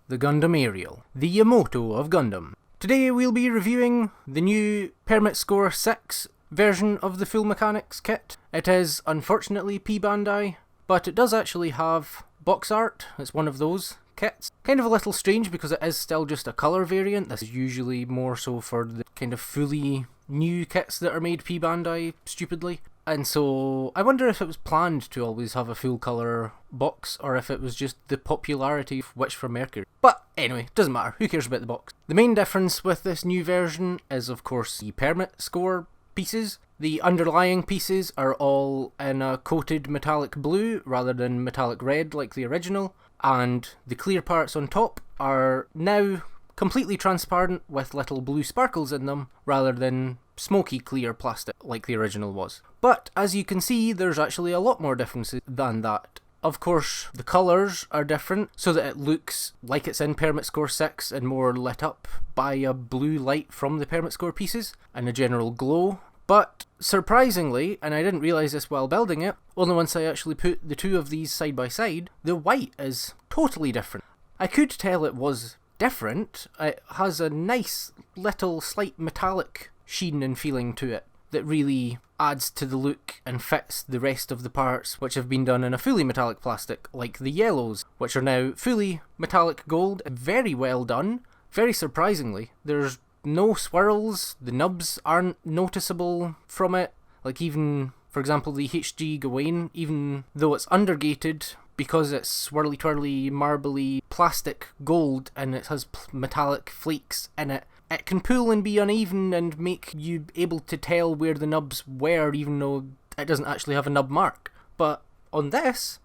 the Gundam Aerial, the Yamato of Gundam. Today we'll be reviewing the new Permet Score 6 version of the Full Mechanics kit. It is unfortunately P-Bandai, but it does actually have box art. It's one of those kits. Kind of a little strange because it is still just a colour variant. This is usually more so for the kind of fully new kits that are made P-Bandai stupidly. And so I wonder if it was planned to always have a full colour box, or if it was just the popularity of Witch from Mercury. But anyway, doesn't matter, who cares about the box. The main difference with this new version is of course the permit score pieces. The underlying pieces are all in a coated metallic blue rather than metallic red like the original, and the clear parts on top are now completely transparent with little blue sparkles in them rather than smoky clear plastic like the original was. But as you can see, there's actually a lot more differences than that. Of course, the colours are different so that it looks like it's in Permet Score 6 and more lit up by a blue light from the Permet Score pieces and a general glow. But surprisingly, and I didn't realise this while building it, only once I actually put the two of these side by side, the white is totally different. I could tell it was different. It has a nice little slight metallic sheen and feeling to it that really adds to the look and fits the rest of the parts which have been done in a fully metallic plastic, like the yellows, which are now fully metallic gold. Very well done, very surprisingly. There's no swirls, the nubs aren't noticeable from it, like even, for example, the HG Gawain, even though it's undergated, because it's swirly twirly marbly plastic gold and it has metallic flakes in it, it can pull and be uneven and make you able to tell where the nubs were even though it doesn't actually have a nub mark. But on this,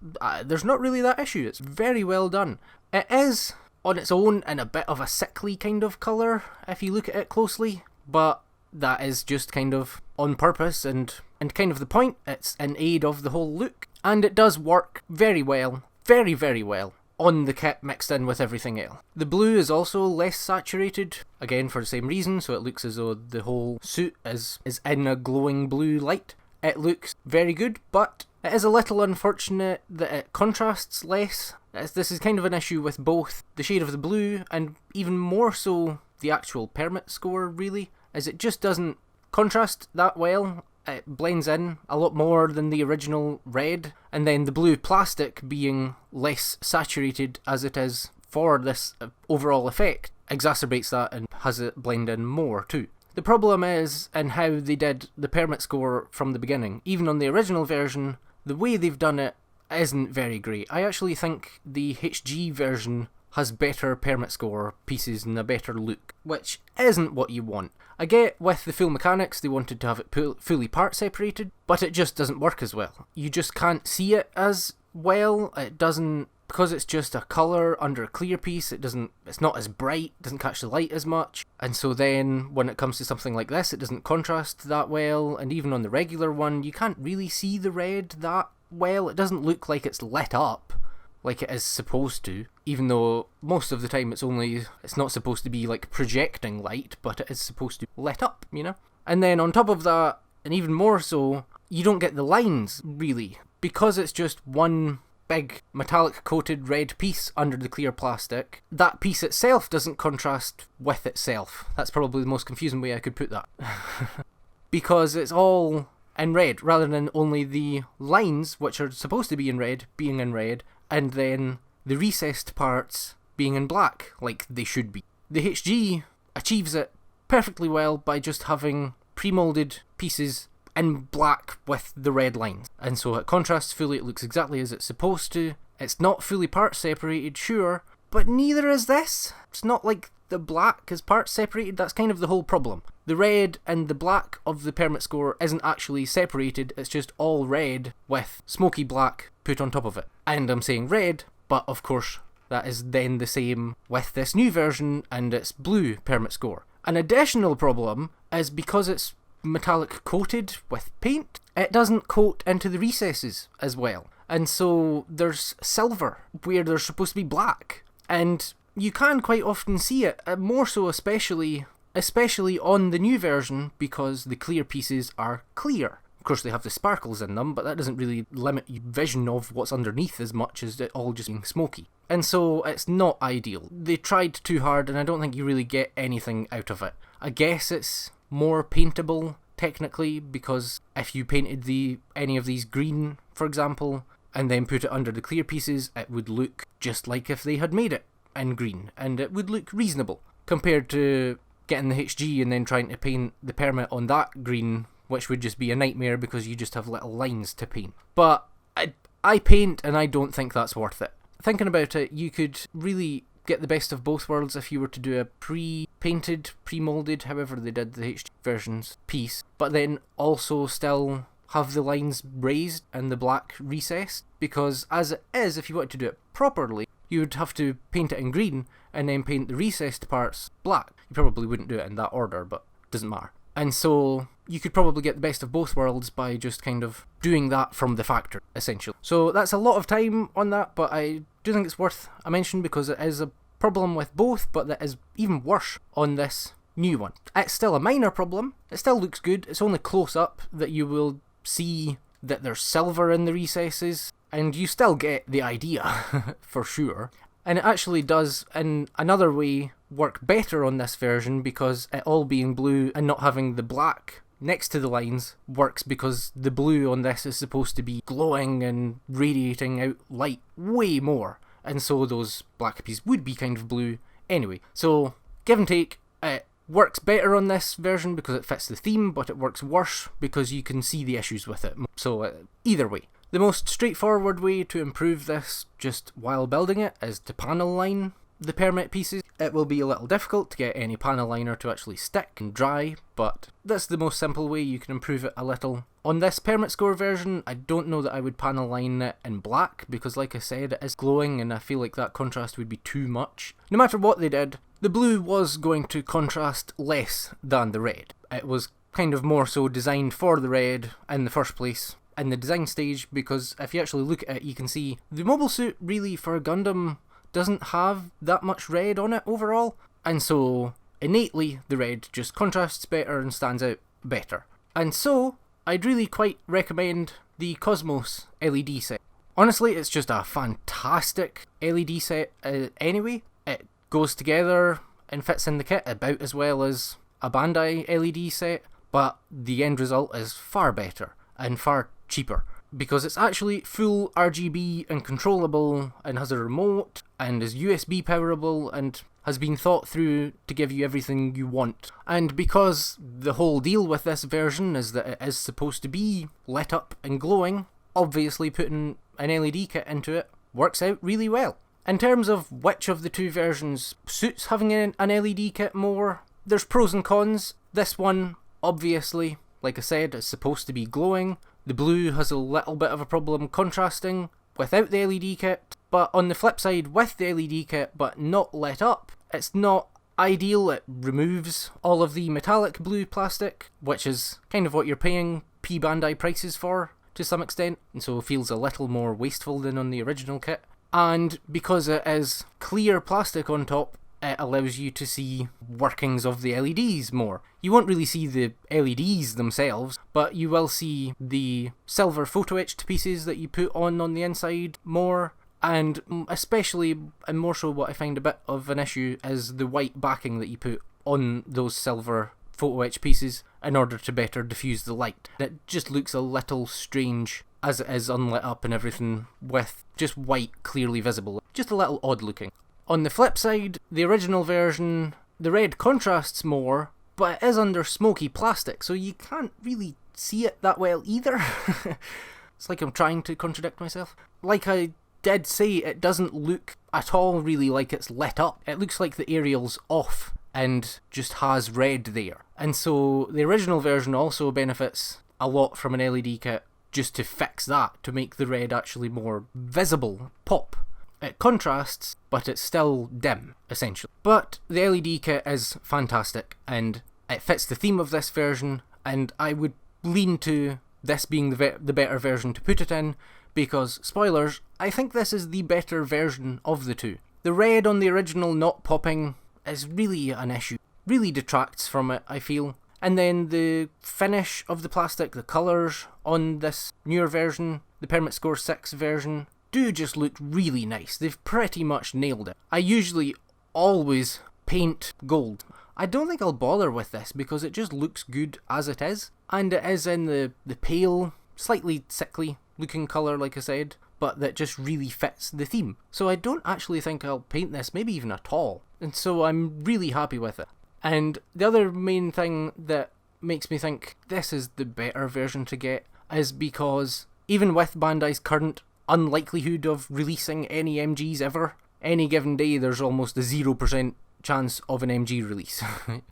there's not really that issue. It's very well done. It is on its own in a bit of a sickly kind of colour if you look at it closely, but that is just kind of on purpose and kind of the point. It's in aid of the whole look, and it does work very well, very very well on the kit mixed in with everything else. The blue is also less saturated, again for the same reason, so it looks as though the whole suit is in a glowing blue light. It looks very good, but it is a little unfortunate that it contrasts less. This is kind of an issue with both the shade of the blue and even more so the actual permit score really, as it just doesn't contrast that well. It blends in a lot more than the original red, and then the blue plastic being less saturated as it is for this overall effect exacerbates that and has it blend in more too. The problem is in how they did the permit score from the beginning. Even on the original version, the way they've done it isn't very great. I actually think the HG version has better permit score pieces and a better look, which isn't what you want. I get with the Full Mechanics they wanted to have it fully part separated, but it just doesn't work as well. You just can't see it as well. It doesn't, because it's just a colour under a clear piece, it's not as bright, doesn't catch the light as much, and so then when it comes to something like this it doesn't contrast that well, and even on the regular one you can't really see the red that well. It doesn't look like it's lit up like it is supposed to, even though most of the time it's not supposed to be like projecting light, but it is supposed to lit up, you know? And then on top of that, and even more so, you don't get the lines really, because it's just one big metallic coated red piece under the clear plastic. That piece itself doesn't contrast with itself. That's probably the most confusing way I could put that. Because it's all in red, rather than only the lines, which are supposed to be in red, being in red, and then the recessed parts being in black, like they should be. The HG achieves it perfectly well by just having pre-molded pieces in black with the red lines. And so it contrasts fully, it looks exactly as it's supposed to. It's not fully part separated, sure, but neither is this. It's not like the black is part separated, that's kind of the whole problem. The red and the black of the permit score isn't actually separated, it's just all red with smoky black put on top of it. And I'm saying red, but of course that is then the same with this new version and its blue permit score. An additional problem is because it's metallic coated with paint, it doesn't coat into the recesses as well. And so there's silver where there's supposed to be black. And you can quite often see it, more so especially on the new version, because the clear pieces are clear. Of course they have the sparkles in them, but that doesn't really limit your vision of what's underneath as much as it all just being smoky. and so it's not ideal. They tried too hard, and I don't think you really get anything out of it. I guess it's more paintable, technically, because if you painted any of these green, for example, and then put it under the clear pieces, it would look just like if they had made it in green, and it would look reasonable, compared to getting the HG and then trying to paint the permit on that green, which would just be a nightmare because you just have little lines to paint. But I paint, and I don't think that's worth it. Thinking about it, you could really get the best of both worlds if you were to do a pre-painted, pre-molded, however they did the HG versions, piece, but then also still have the lines raised and the black recessed, because as it is, if you wanted to do it properly, you would have to paint it in green and then paint the recessed parts black. You probably wouldn't do it in that order, but it doesn't matter. And so you could probably get the best of both worlds by just kind of doing that from the factory, essentially. So that's a lot of time on that, but I do think it's worth a mention because it is a problem with both, but that is even worse on this new one. It's still a minor problem. It still looks good. It's only close up that you will see that there's silver in the recesses, and you still get the idea, for sure. And it actually does, in another way, work better on this version because it all being blue and not having the black next to the lines works because the blue on this is supposed to be glowing and radiating out light way more. And so those black pieces would be kind of blue anyway. So, give and take, it works better on this version because it fits the theme, but it works worse because you can see the issues with it. So, either way. The most straightforward way to improve this, just while building it, is to panel line the permit pieces. It will be a little difficult to get any panel liner to actually stick and dry, but that's the most simple way you can improve it a little. On this permit score version, I don't know that I would panel line it in black, because like I said, it is glowing and I feel like that contrast would be too much. No matter what they did, the blue was going to contrast less than the red. It was kind of more so designed for the red in the first place, in the design stage, because if you actually look at it, you can see the mobile suit really for Gundam doesn't have that much red on it overall, and so innately the red just contrasts better and stands out better. And so I'd really quite recommend the Kosmos LED set. Honestly, it's just a fantastic LED set anyway. It goes together and fits in the kit about as well as a Bandai LED set, but the end result is far better and far cheaper, because it's actually full RGB and controllable and has a remote and is USB powerable and has been thought through to give you everything you want. And because the whole deal with this version is that it is supposed to be lit up and glowing, obviously putting an LED kit into it works out really well. In terms of which of the two versions suits having an LED kit more, there's pros and cons. This one, obviously, like I said, is supposed to be glowing. The blue has a little bit of a problem contrasting without the LED kit, but on the flip side, with the LED kit but not lit up, it's not ideal. It removes all of the metallic blue plastic, which is kind of what you're paying P-Bandai prices for to some extent, and so it feels a little more wasteful than on the original kit. And because it is clear plastic on top, it allows you to see workings of the LEDs more. You won't really see the LEDs themselves, but you will see the silver photo etched pieces that you put on the inside more, and especially, and more so what I find a bit of an issue, is the white backing that you put on those silver photo etched pieces in order to better diffuse the light. It just looks a little strange as it is unlit up and everything, with just white clearly visible. Just a little odd looking. On the flip side, the original version, the red contrasts more, but it is under smoky plastic, so you can't really see it that well either. It's like I'm trying to contradict myself. Like I did say, it doesn't look at all really like it's lit up. It looks like the aerial's off and just has red there. And so the original version also benefits a lot from an LED kit just to fix that, to make the red actually more visible, pop. It contrasts, but it's still dim, essentially. But the LED kit is fantastic, and it fits the theme of this version, and I would lean to this being the better version to put it in, because, spoilers, I think this is the better version of the two. The red on the original not popping is really an issue. Really detracts from it, I feel. And then the finish of the plastic, the colours on this newer version, the Permet Score 6 version, do just look really nice. They've pretty much nailed it. I usually always paint gold. I don't think I'll bother with this because it just looks good as it is. And it is in the pale, slightly sickly looking colour, like I said, but that just really fits the theme. So I don't actually think I'll paint this, maybe even at all. And so I'm really happy with it. And the other main thing that makes me think this is the better version to get is because even with Bandai's current unlikelihood of releasing any MGs ever, any given day there's almost a 0% chance of an MG release.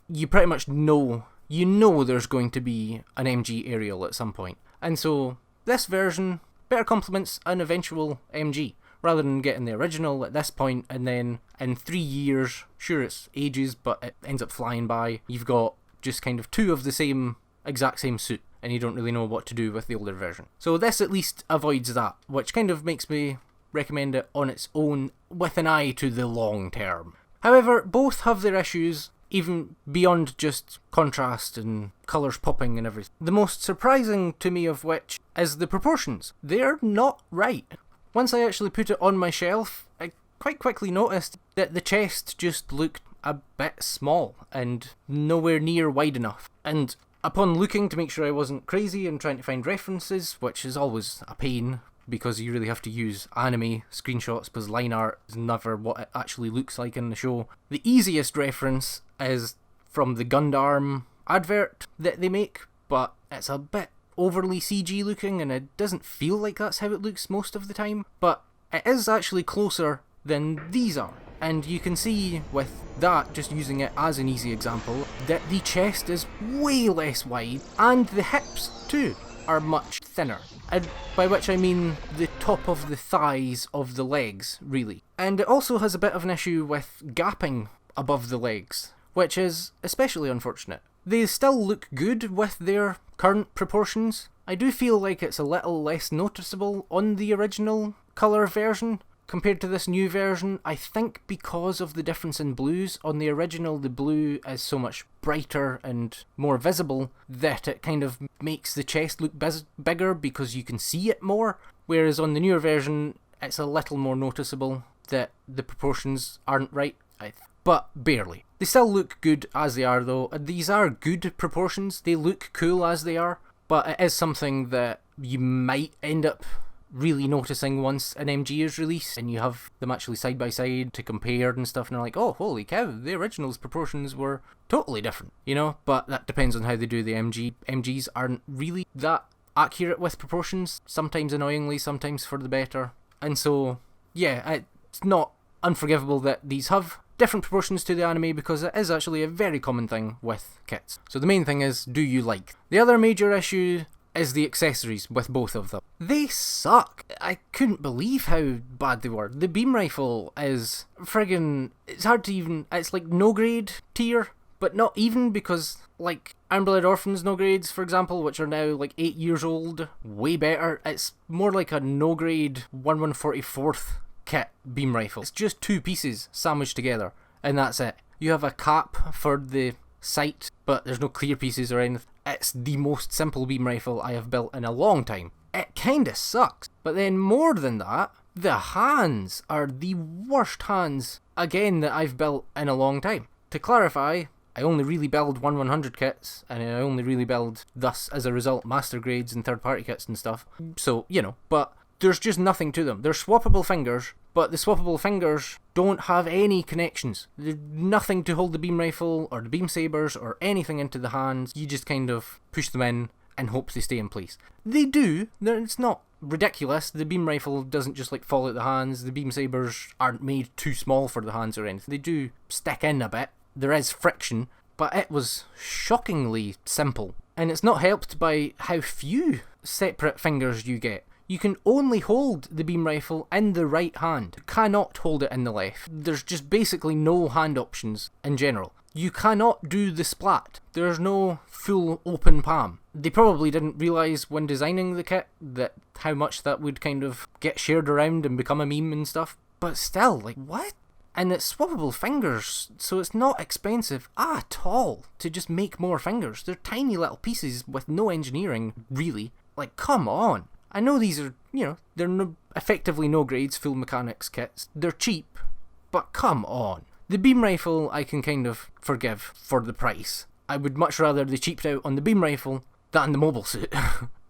You pretty much know, there's going to be an MG aerial at some point. And so this version better complements an eventual MG, rather than getting the original at this point and then in 3 years, sure it's ages, but it ends up flying by, you've got just kind of two of the exact same suit, and you don't really know what to do with the older version. So this at least avoids that, which kind of makes me recommend it on its own with an eye to the long term. However, both have their issues, even beyond just contrast and colours popping and everything. The most surprising to me of which is the proportions. They're not right. Once I actually put it on my shelf, I quite quickly noticed that the chest just looked a bit small and nowhere near wide enough. And upon looking to make sure I wasn't crazy and trying to find references, which is always a pain, because you really have to use anime screenshots because line art is never what it actually looks like in the show. The easiest reference is from the Gundam advert that they make, but it's a bit overly CG looking and it doesn't feel like that's how it looks most of the time, but it is actually closer than these are. And you can see with that, just using it as an easy example, that the chest is way less wide and the hips too are much thinner. And by which I mean the top of the thighs of the legs, really. And it also has a bit of an issue with gapping above the legs, which is especially unfortunate. They still look good with their current proportions. I do feel like it's a little less noticeable on the original colour version compared to this new version. I think because of the difference in blues. On the original, the blue is so much brighter and more visible that it kind of makes the chest look bigger because you can see it more, whereas on the newer version it's a little more noticeable that the proportions aren't right, but barely. They still look good as they are though. These are good proportions, they look cool as they are, but it is something that you might end up really noticing once an MG is released and you have them actually side by side to compare and stuff, and they're like, oh holy cow, the original's proportions were totally different, you know? But that depends on how they do the MG. MGs aren't really that accurate with proportions, sometimes annoyingly, sometimes for the better. And so, yeah, it's not unforgivable that these have different proportions to the anime because it is actually a very common thing with kits. So the main thing is, do you like? The other major issue is the accessories with both of them. They suck. I couldn't believe how bad they were. The beam rifle is friggin', it's hard to even, it's like no grade tier, but not even, because like Iron-Blooded Orphans no grades, for example, which are now like 8 years old, way better. It's more like a no grade 1/144th kit beam rifle. It's just two pieces sandwiched together and that's it. You have a cap for the sight, but there's no clear pieces or anything. It's the most simple beam rifle I have built in a long time. It kinda sucks. But then more than that, the hands are the worst hands, again, that I've built in a long time. To clarify, I only really build 1/100 kits, and I only really build, thus, as a result, master grades and third party kits and stuff. So, you know, but there's just nothing to them. They're swappable fingers, but the swappable fingers don't have any connections. There's nothing to hold the beam rifle or the beam sabers or anything into the hands. You just kind of push them in and hope they stay in place. They do. It's not ridiculous. The beam rifle doesn't just like fall out the hands. The beam sabers aren't made too small for the hands or anything. They do stick in a bit. There is friction, but it was shockingly simple. And it's not helped by how few separate fingers you get. You can only hold the beam rifle in the right hand. You cannot hold it in the left. There's just basically no hand options in general. You cannot do the splat. There's no full open palm. They probably didn't realise when designing the kit that how much that would kind of get shared around and become a meme and stuff. But still, like, what? And it's swappable fingers, so it's not expensive at all to just make more fingers. They're tiny little pieces with no engineering, really. Like, come on. I know these are, they're effectively no grades full mechanics kits. They're cheap, but come on. The beam rifle I can kind of forgive for the price. I would much rather they cheaped out on the beam rifle than the mobile suit.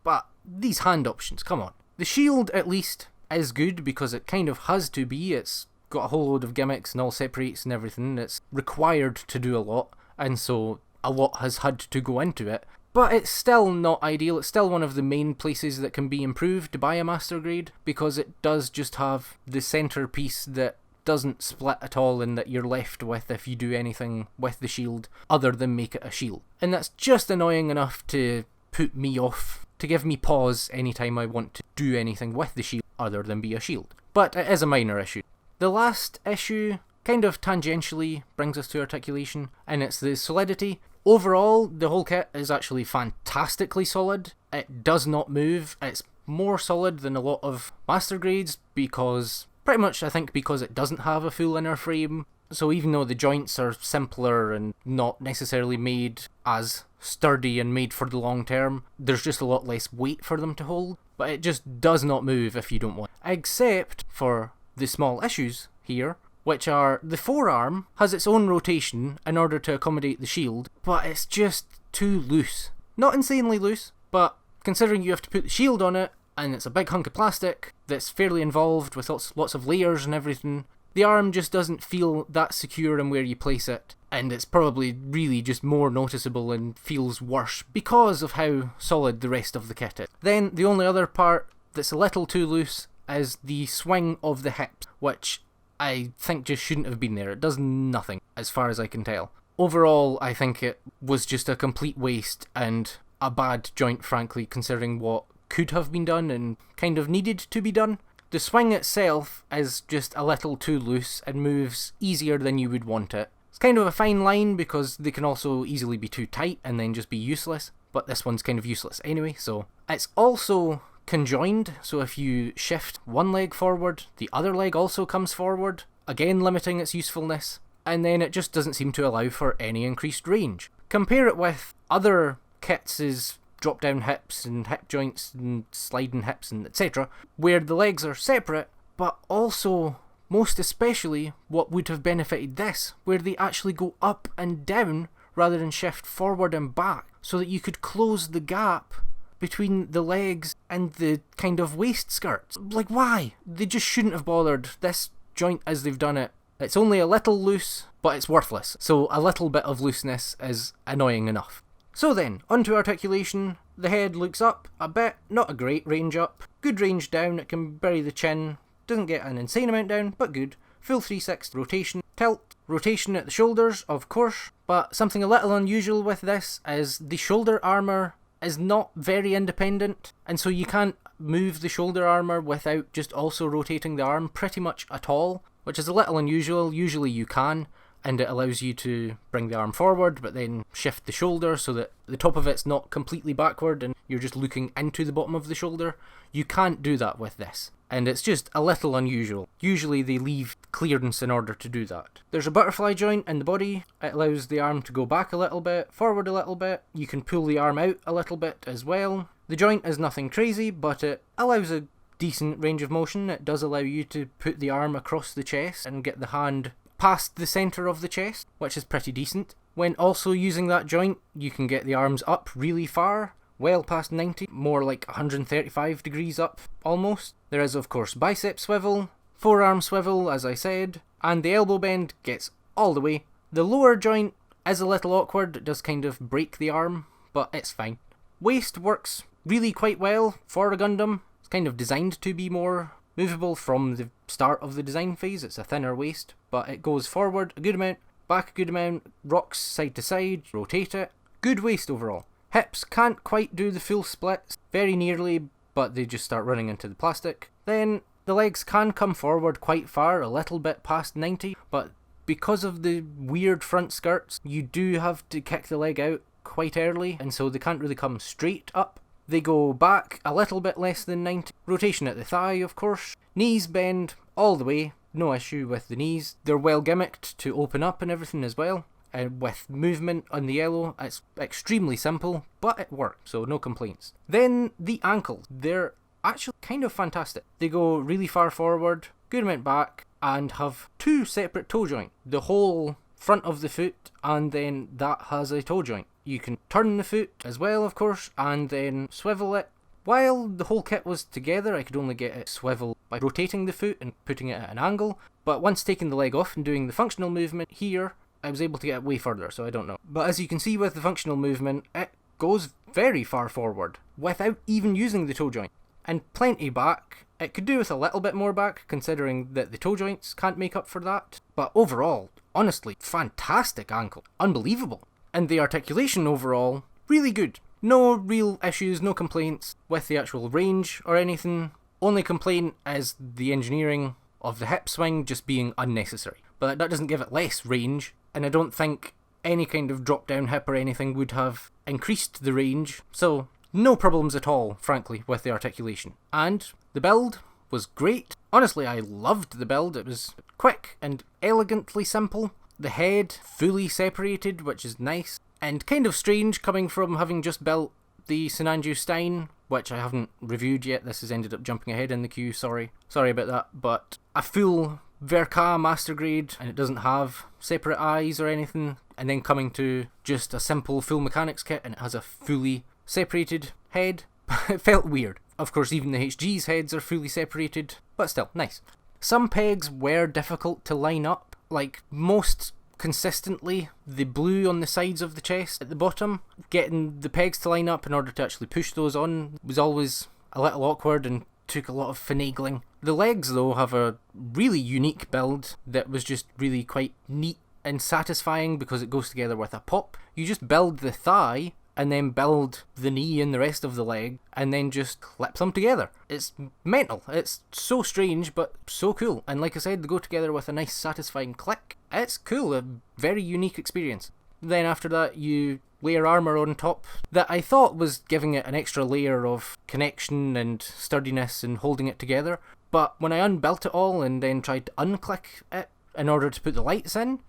But these hand options, come on. The shield, at least, is good because it kind of has to be. It's got a whole load of gimmicks and all separates and everything. It's required to do a lot, and so a lot has had to go into it. But it's still not ideal. It's still one of the main places that can be improved by a master grade, because it does just have the centerpiece that doesn't split at all and that you're left with if you do anything with the shield other than make it a shield. And that's just annoying enough to put me off, to give me pause anytime I want to do anything with the shield other than be a shield. But it is a minor issue. The last issue kind of tangentially brings us to Articulation, and it's the solidity. Overall, the whole kit is actually fantastically solid. It does not move. It's more solid than a lot of master grades because, pretty much I think because it doesn't have a full inner frame. So even though the joints are simpler and not necessarily made as sturdy and made for the long term, there's just a lot less weight for them to hold. But it just does not move if you don't want it. Except for the small issues here, which are the forearm has its own rotation in order to accommodate the shield, but it's just too loose. Not insanely loose, but considering you have to put the shield on it, and it's a big hunk of plastic that's fairly involved with lots of layers and everything, the arm just doesn't feel that secure in where you place it, and it's probably really just more noticeable and feels worse because of how solid the rest of the kit is. Then the only other part that's a little too loose is the swing of the hips, which I think just shouldn't have been there. It does nothing, as far as I can tell. Overall, I think it was just a complete waste and a bad joint, frankly, considering what could have been done and kind of needed to be done. The swing itself is just a little too loose and moves easier than you would want it. It's kind of a fine line because they can also easily be too tight and then just be useless, but this one's kind of useless anyway, so. It's also conjoined, so if you shift one leg forward, the other leg also comes forward, again limiting its usefulness, and then it just doesn't seem to allow for any increased range. Compare it with other kits' drop-down hips and hip joints and sliding hips and etc., where the legs are separate, but also, most especially, what would have benefited this, where they actually go up and down rather than shift forward and back, so that you could close the gap between the legs and the kind of waist skirts. Like, why? They just shouldn't have bothered. This joint, as they've done it, it's only a little loose, but it's worthless. So a little bit of looseness is annoying enough. So then, onto Articulation. The head looks up a bit, not a great range up. Good range down, it can bury the chin. Doesn't get an insane amount down, but good. Full 360 rotation. Tilt. Rotation at the shoulders, of course. But something a little unusual with this is the shoulder armour is not very independent, and so you can't move the shoulder armour without just also rotating the arm pretty much at all, which is a little unusual. Usually you can, and it allows you to bring the arm forward but then shift the shoulder so that the top of it's not completely backward and you're just looking into the bottom of the shoulder. You can't do that with this, and it's just a little unusual. Usually they leave clearance in order to do that. There's a butterfly joint in the body. It allows the arm to go back a little bit, forward a little bit. You can pull the arm out a little bit as well. The joint is nothing crazy, but it allows a decent range of motion. It does allow you to put the arm across the chest and get the hand past the centre of the chest, which is pretty decent. When also using that joint, you can get the arms up really far, well past 90, more like 135 degrees up, almost. There is of course bicep swivel, forearm swivel as I said, and the elbow bend gets all the way. The lower joint is a little awkward, it does kind of break the arm, but it's fine. Waist works really quite well for a Gundam. It's kind of designed to be more movable from the start of the design phase. It's a thinner waist, but it goes forward a good amount, back a good amount, rocks side to side, rotate it. Good waist overall. Hips can't quite do the full splits, very nearly, but they just start running into the plastic. Then the legs can come forward quite far, a little bit past 90, but because of the weird front skirts, you do have to kick the leg out quite early, and so they can't really come straight up. They go back a little bit less than 90. Rotation at the thigh, of course. Knees bend all the way, no issue with the knees. They're well gimmicked to open up and everything as well. And with movement on the yellow, it's extremely simple, but it worked, so no complaints. Then the ankles. They're actually kind of fantastic. They go really far forward, good amount back, and have two separate toe joints. The whole front of the foot, and then that has a toe joint. You can turn the foot as well, of course, and then swivel it. While the whole kit was together, I could only get it swivel by rotating the foot and putting it at an angle, but once taking the leg off and doing the functional movement here, I was able to get it way further, so I don't know. But as you can see with the functional movement, it goes very far forward, without even using the toe joint. And plenty back. It could do with a little bit more back, considering that the toe joints can't make up for that. But overall, honestly, fantastic ankle. Unbelievable. And the articulation overall, really good. No real issues, no complaints with the actual range or anything. Only complaint is the engineering of the hip swing just being unnecessary. But that doesn't give it less range, and I don't think any kind of drop down hip or anything would have increased the range, so no problems at all, frankly, with the articulation. And the build was great. Honestly, I loved the build. It was quick and elegantly simple. The head fully separated, which is nice, and kind of strange coming from having just built the Sinanju Stein, which I haven't reviewed yet. This has ended up jumping ahead in the queue, sorry about that, but a full Verka Master Grade, and it doesn't have separate eyes or anything, and then coming to just a simple full mechanics kit and it has a fully separated head. It felt weird. Of course, even the HG's heads are fully separated, but still, nice. Some pegs were difficult to line up, like most consistently the blue on the sides of the chest at the bottom. Getting the pegs to line up in order to actually push those on was always a little awkward and took a lot of finagling. The legs though have a really unique build that was just really quite neat and satisfying because it goes together with a pop. You just build the thigh and then build the knee and the rest of the leg and then just clip them together. It's mental. It's so strange but so cool, and like I said, they go together with a nice satisfying click. It's cool, a very unique experience. Then after that you layer armour on top that I thought was giving it an extra layer of connection and sturdiness and holding it together, but when I unbuilt it all and then tried to unclick it in order to put the lights in,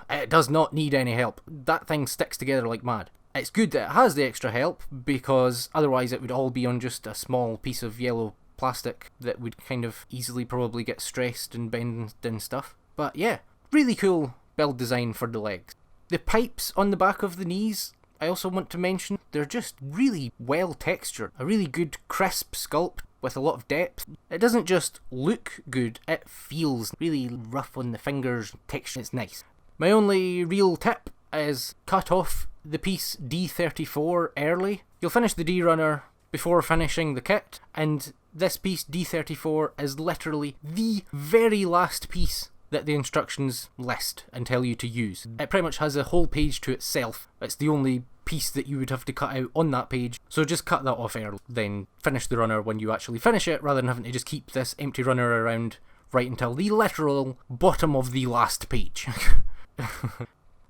it does not need any help. That thing sticks together like mad. It's good that it has the extra help, because otherwise it would all be on just a small piece of yellow plastic that would kind of easily probably get stressed and bend and stuff. But yeah, really cool build design for the legs. The pipes on the back of the knees, I also want to mention, they're just really well textured. A really good crisp sculpt with a lot of depth. It doesn't just look good, it feels really rough on the fingers, texture, it's nice. My only real tip is cut off the piece D34 early. You'll finish the D-Runner before finishing the kit, and this piece D34 is literally the very last piece that the instructions list and tell you to use. It pretty much has a whole page to itself. It's the only piece that you would have to cut out on that page, so just cut that off early, then finish the runner when you actually finish it, rather than having to just keep this empty runner around right until the literal bottom of the last page.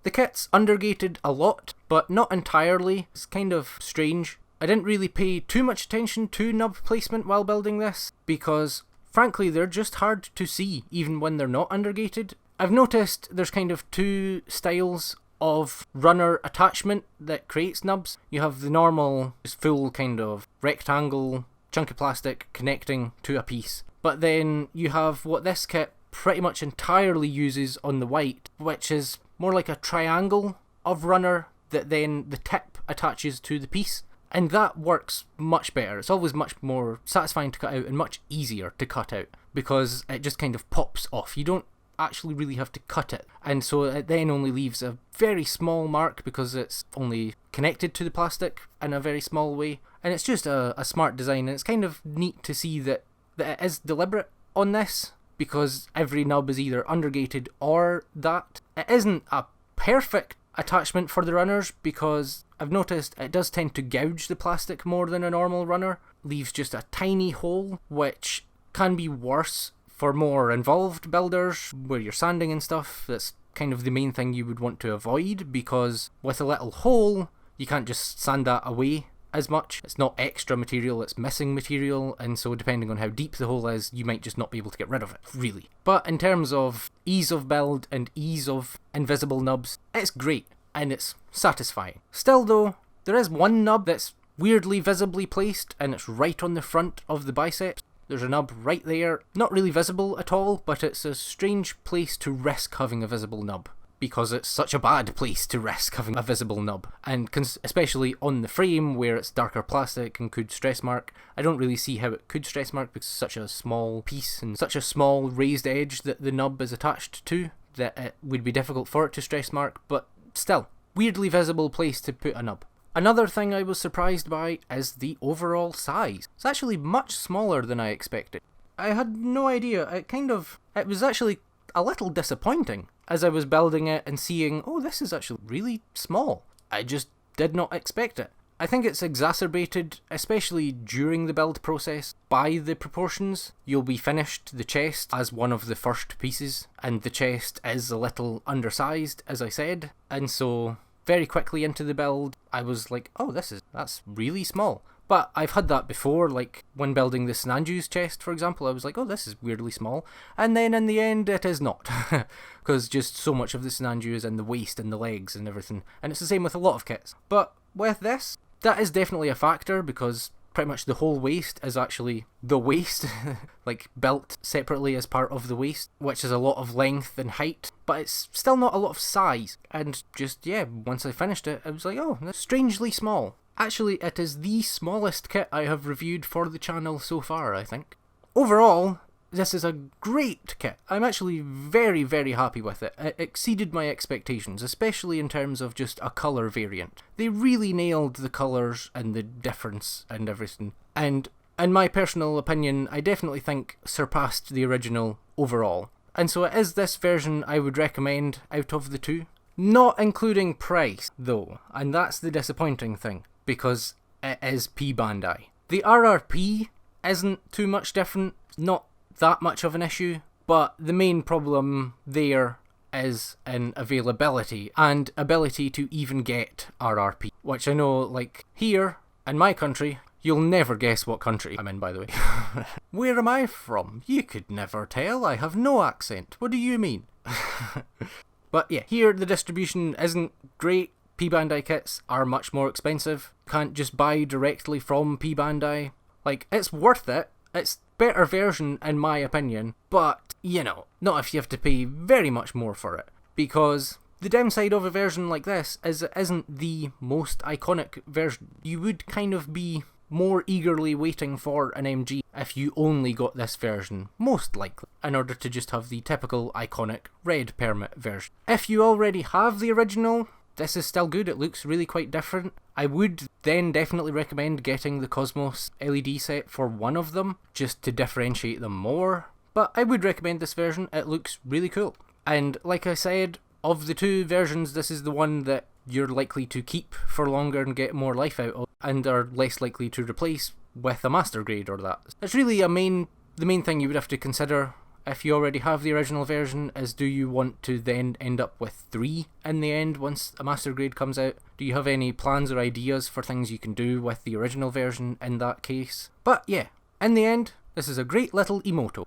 The kit's undergated a lot, but not entirely. It's kind of strange. I didn't really pay too much attention to nub placement while building this, because frankly they're just hard to see even when they're not undergated. I've noticed there's kind of two styles of runner attachment that creates nubs. You have the normal, just full kind of rectangle, chunk of plastic connecting to a piece. But then you have what this kit pretty much entirely uses on the white, which is more like a triangle of runner that then the tip attaches to the piece. And that works much better. It's always much more satisfying to cut out and much easier to cut out, because it just kind of pops off. You don't actually really have to cut it, and so it then only leaves a very small mark because it's only connected to the plastic in a very small way. And it's just a smart design, and it's kind of neat to see that it is deliberate on this, because every nub is either undergated or that. It isn't a perfect attachment for the runners, because I've noticed it does tend to gouge the plastic more than a normal runner, leaves just a tiny hole, which can be worse for more involved builders where you're sanding and stuff. That's kind of the main thing you would want to avoid, because with a little hole you can't just sand that away as much. It's not extra material, it's missing material, and so depending on how deep the hole is, you might just not be able to get rid of it, really. But in terms of ease of build and ease of invisible nubs, it's great and it's satisfying. Still though, there is one nub that's weirdly visibly placed, and it's right on the front of the biceps. There's a nub right there, not really visible at all, but it's a strange place to risk having a visible nub, because it's such a bad place to risk having a visible nub. And especially on the frame where it's darker plastic and could stress mark, I don't really see how it could stress mark because it's such a small piece and such a small raised edge that the nub is attached to that it would be difficult for it to stress mark, but still, weirdly visible place to put a nub. Another thing I was surprised by is the overall size. It's actually much smaller than I expected. I had no idea. It was actually a little disappointing as I was building it and seeing, oh, this is actually really small. I just did not expect it. I think it's exacerbated, especially during the build process, by the proportions. You'll be finished the chest as one of the first pieces, and the chest is a little undersized, as I said, and so very quickly into the build, I was like, oh, that's really small. But I've had that before, like when building the Snanju's chest, for example, I was like, oh, this is weirdly small. And then in the end, it is not. Because just so much of the Snanju is in the waist and the legs and everything. And it's the same with a lot of kits. But with this, that is definitely a factor, because pretty much the whole waist is actually the waist, like built separately as part of the waist, which is a lot of length and height, but it's still not a lot of size. And just, yeah, once I finished it, I was like, oh, that's strangely small. Actually, it is the smallest kit I have reviewed for the channel so far, I think. Overall, this is a great kit. I'm actually very, very happy with it. It exceeded my expectations, especially in terms of just a colour variant. They really nailed the colours and the difference and everything. And in my personal opinion, I definitely think surpassed the original overall. And so it is this version I would recommend out of the two. Not including price, though, and that's the disappointing thing, because it is P-Bandai. The RRP isn't too much different, not that much of an issue, but the main problem there is in availability and ability to even get RRP, which I know, like, here in my country, you'll never guess what country I'm in, by the way. Where am I from? You could never tell. I have no accent. What do you mean? But yeah, here the distribution isn't great. P-Bandai kits are much more expensive. Can't just buy directly from P-Bandai. Like, it's worth it. It's better version in my opinion, but, you know, not if you have to pay very much more for it. Because the downside of a version like this is it isn't the most iconic version. You would kind of be more eagerly waiting for an MG if you only got this version, most likely, in order to just have the typical iconic red permit version. If you already have the original, this is still good. It looks really quite different. I would then definitely recommend getting the Kosmos LED set for one of them, just to differentiate them more. But I would recommend this version. It looks really cool. And like I said, of the two versions, this is the one that you're likely to keep for longer and get more life out of, and are less likely to replace with a master grade or that. It's really the main thing you would have to consider if you already have the original version is, do you want to then end up with 3 in the end once a master grade comes out? Do you have any plans or ideas for things you can do with the original version in that case? But yeah, in the end, this is a great little emoto.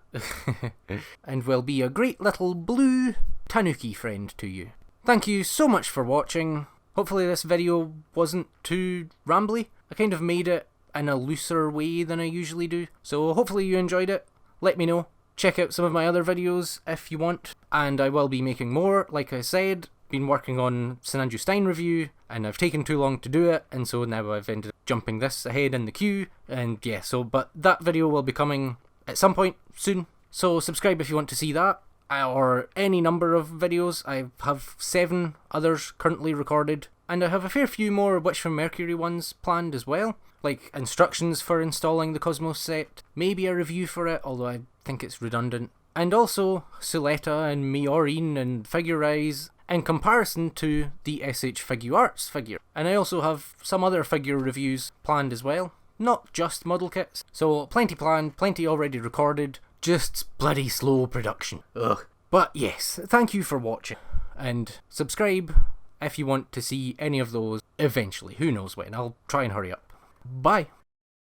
And will be a great little blue tanuki friend to you. Thank you so much for watching. Hopefully this video wasn't too rambly. I kind of made it in a looser way than I usually do, so hopefully you enjoyed it. Let me know. Check out some of my other videos if you want, and I will be making more. Like I said, been working on Sinanju Stein review, and I've taken too long to do it, and so now I've ended up jumping this ahead in the queue, and yeah, but that video will be coming at some point soon, so subscribe if you want to see that, or any number of videos. I have 7 others currently recorded, and I have a fair few more Witch from Mercury ones planned as well, like instructions for installing the Kosmos set, maybe a review for it, although I think it's redundant, and also Suletta and Miorine and Figure-Rise in comparison to the SH Figuarts figure. And I also have some other figure reviews planned as well, not just model kits. So plenty planned, plenty already recorded, just bloody slow production. Ugh. But yes, thank you for watching, and subscribe if you want to see any of those eventually. Who knows when, I'll try and hurry up. Bye!